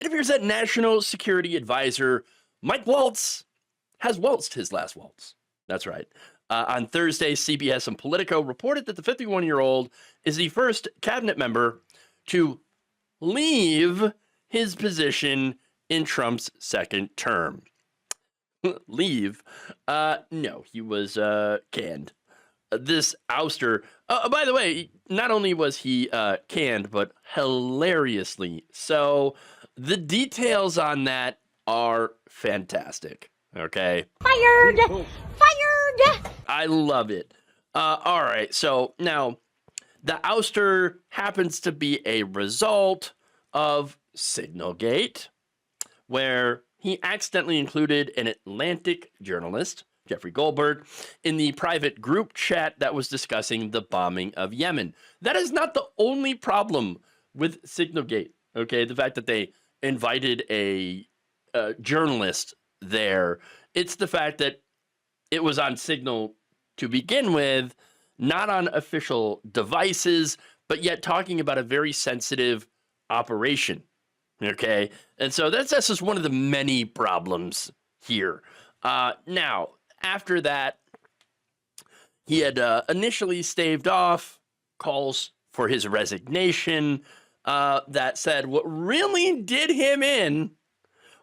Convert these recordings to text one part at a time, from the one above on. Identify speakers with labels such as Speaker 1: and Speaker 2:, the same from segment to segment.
Speaker 1: It appears that National Security Advisor Mike Waltz has waltzed his last waltz. That's right. On Thursday, CBS and Politico reported that the 51-year-old is the first cabinet member to leave his position in Trump's second term. Leave? No, he was canned. This ouster, by the way, not only was he canned, but hilariously so. The details on that are fantastic. Okay.
Speaker 2: Fired! Fired!
Speaker 1: I love it. All right. So now the ouster happens to be a result of signalgate, where he accidentally included an Atlantic journalist, Jeffrey Goldberg, in the private group chat that was discussing the bombing of Yemen. That is not the only problem with signalgate. Okay. The fact that they invited a journalist there. It's the fact that it was on Signal to begin with, not on official devices, but yet talking about a very sensitive operation. Okay. And so that's just one of the many problems here. Now, after that, he had initially staved off calls for his resignation. That said, what really did him in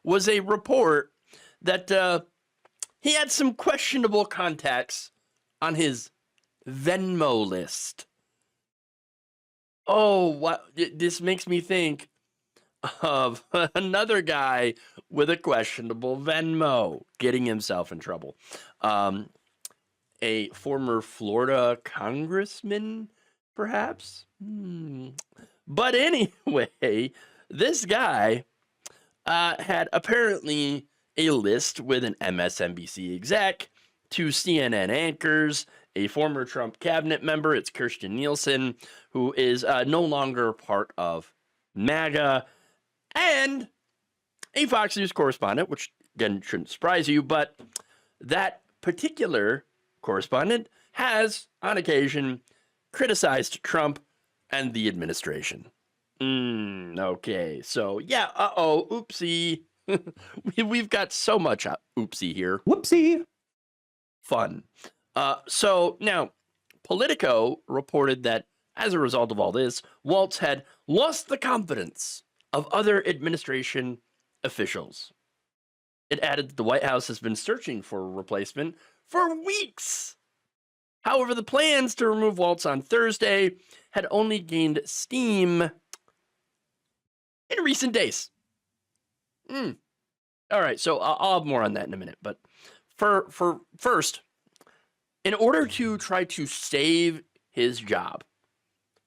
Speaker 1: was a report that he had some questionable contacts on his Venmo list. Oh, what this makes me think of another guy with a questionable Venmo getting himself in trouble. A former Florida congressman, perhaps? But anyway, this guy had apparently a list with an MSNBC exec, 2 CNN anchors, a former Trump cabinet member, it's Kirstjen Nielsen, who is no longer part of MAGA, and a Fox News correspondent, which again shouldn't surprise you, but that particular correspondent has, on occasion, criticized Trump and the administration. Okay, so yeah, oopsie. We've got so much oopsie here.
Speaker 3: Whoopsie.
Speaker 1: Fun. So now, Politico reported that as a result of all this, Waltz had lost the confidence of other administration officials. It added that the White House has been searching for a replacement for weeks. However, the plans to remove Waltz on Thursday had only gained steam in recent days. All right, so I'll have more on that in a minute. But for first, in order to try to save his job,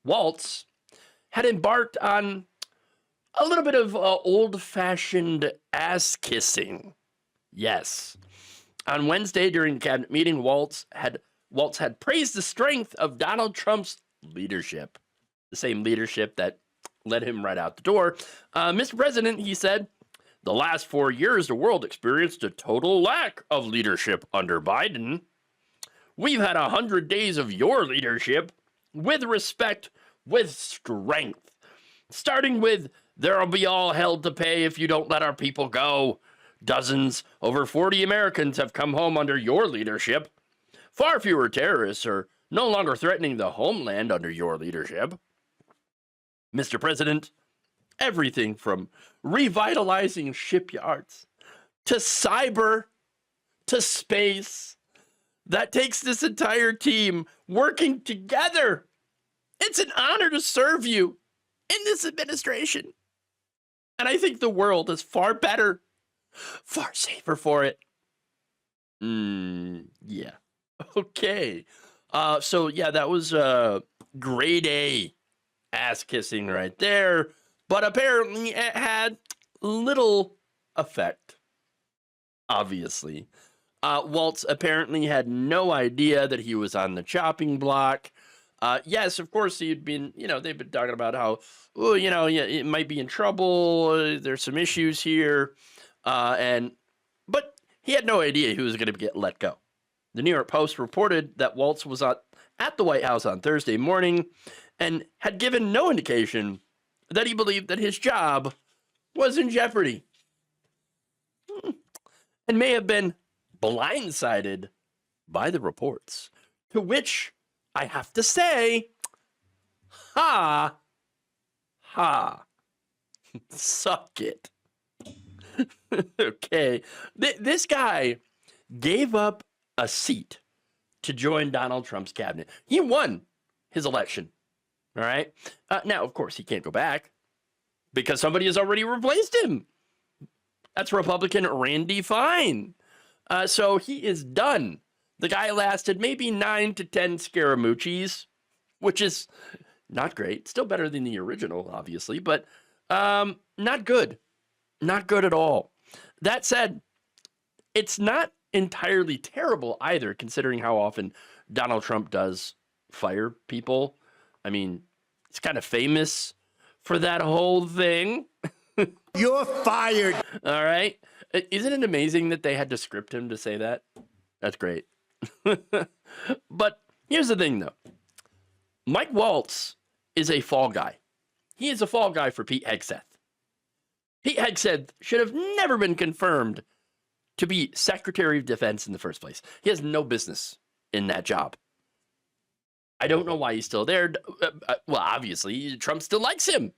Speaker 1: Waltz had embarked on a little bit of old-fashioned ass-kissing. Yes. On Wednesday, during the cabinet meeting, Waltz had praised the strength of Donald Trump's leadership, the same leadership that led him right out the door. Mr. President, he said, the last 4 years, the world experienced a total lack of leadership under Biden. We've had 100 days of your leadership with respect, with strength. Starting with, there'll be all hell to pay if you don't let our people go. Dozens, over 40 Americans have come home under your leadership. Far fewer terrorists are no longer threatening the homeland under your leadership. Mr. President, everything from revitalizing shipyards to cyber to space, that takes this entire team working together. It's an honor to serve you in this administration. And I think the world is far better, far safer for it. Yeah. Okay. So yeah, that was grade A ass kissing right there, but apparently it had little effect. Obviously, Waltz apparently had no idea that he was on the chopping block. Yes, of course, he'd been, they've been talking about how, it might be in trouble. There's some issues here. But he had no idea he was going to get let go. The New York Post reported that Waltz was at the White House on Thursday morning and had given no indication that he believed that his job was in jeopardy and may have been blindsided by the reports. To which I have to say, ha, suck it. Okay, this guy gave up a seat to join Donald Trump's cabinet. He won his election, all right? Now, of course, he can't go back because somebody has already replaced him. That's Republican Randy Fine. So he is done. The guy lasted maybe 9 to 10 Scaramucci's, which is not great. Still better than the original, obviously, but not good. Not good at all. That said, it's not entirely terrible either, considering how often Donald Trump does fire people. I mean, he's kind of famous for that whole thing.
Speaker 3: You're fired.
Speaker 1: All right. Isn't it amazing that they had to script him to say that? That's great. But here's the thing, though. Mike Waltz is a fall guy. He is a fall guy for Pete Hegseth. Pete Hegseth should have never been confirmed to be Secretary of Defense in the first place. He has no business in that job. I don't know why he's still there. Well, obviously, Trump still likes him.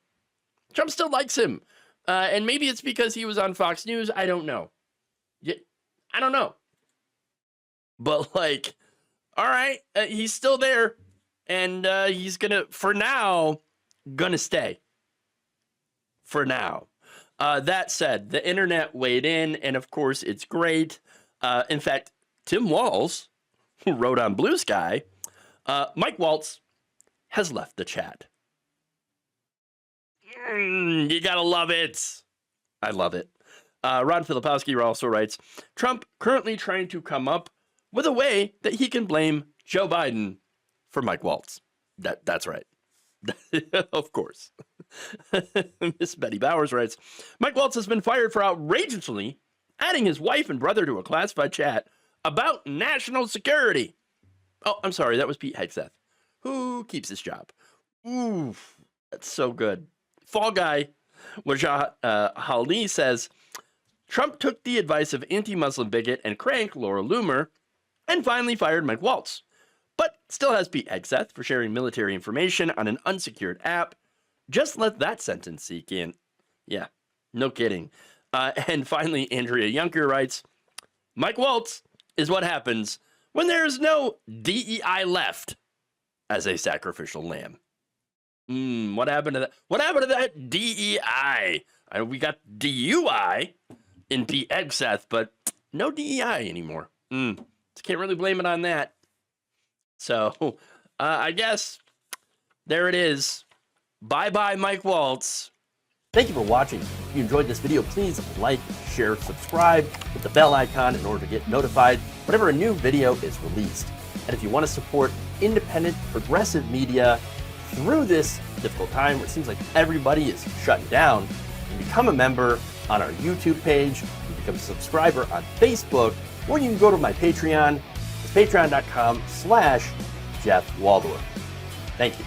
Speaker 1: Trump still likes him. And maybe it's because he was on Fox News. I don't know. I don't know. But, like, all right, he's still there. And he's going to, for now, going to stay. For now. That said, the internet weighed in, and of course, it's great. In fact, Tim Walz, who wrote on BlueSky, Mike Waltz has left the chat. You gotta love it. I love it. Ron Filipowski also writes, Trump currently trying to come up with a way that he can blame Joe Biden for Mike Waltz. That's right. Of course. Miss Betty Bowers writes, Mike Waltz has been fired for outrageously adding his wife and brother to a classified chat about national security. Oh, I'm sorry. That was Pete Hegseth, who keeps his job. Ooh, that's so good. Fall guy, Wajah Hali says, Trump took the advice of anti-Muslim bigot and crank Laura Loomer and finally fired Mike Waltz, but still has Pete Hegseth for sharing military information on an unsecured app. Just let that sentence sink in. Yeah, no kidding. And finally, Andrea Junker writes, Mike Waltz is what happens when there's no DEI left as a sacrificial lamb. What happened to that? What happened to that DEI? We got DUI in Pete Hegseth, but no DEI anymore. Can't really blame it on that. So, I guess there it is. Bye-bye, Mike Waltz. Thank you for watching. If you enjoyed this video, please like, share, subscribe with the bell icon in order to get notified whenever a new video is released. And if you want to support independent, progressive media through this difficult time where it seems like everybody is shutting down, you can become a member on our YouTube page, you can become a subscriber on Facebook, or you can go to my Patreon. It's patreon.com/Jeff Waldorf. Thank you.